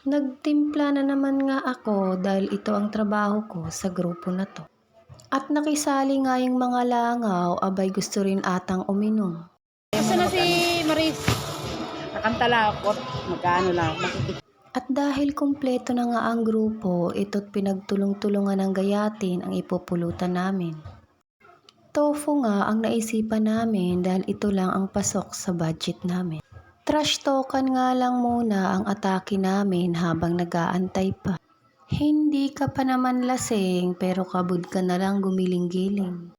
Nagtimpla na naman nga ako dahil ito ang trabaho ko sa grupo na to. At nakisali nga yung mga langaw, abay gusto rin atang uminom. Gusto na si Maris. Nakanta lang ako. Magkano lang. At dahil kumpleto na nga ang grupo, ito't pinagtulong-tulungan ng gayatin ang ipupulutan namin. Tofu nga ang naisipan namin dahil ito lang ang pasok sa budget namin. Trash talkan nga lang muna ang atake namin habang nag-aantay pa. Hindi ka pa naman lasing pero kabud ka na lang gumiling-giling.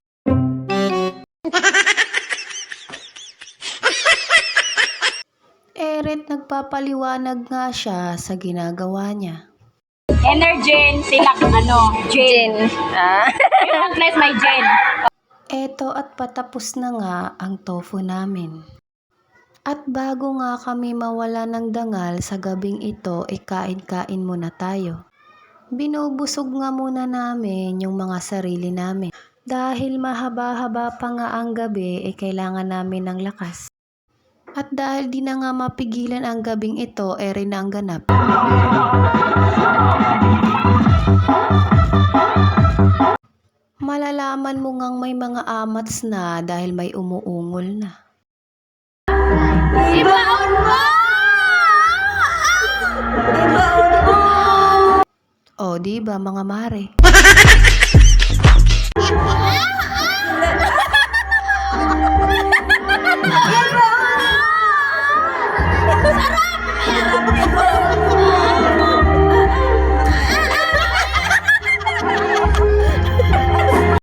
Eret nagpapaliwanag nga siya sa ginagawa niya. Energen, silak, Jen. Yung Atlas may Jen. Eto at patapos na nga ang tofu namin. At bago nga kami mawala ng dangal sa gabing ito, kain-kain muna tayo. Binubusog nga muna namin yung mga sarili namin. Dahil mahaba-haba pa nga ang gabi, kailangan namin ng lakas. At dahil di na nga mapigilan ang gabing ito, rin na ang ganap. Malalaman mo ngang may mga amats na dahil may umuungol na. Ibaon mo! O, diba mga mare?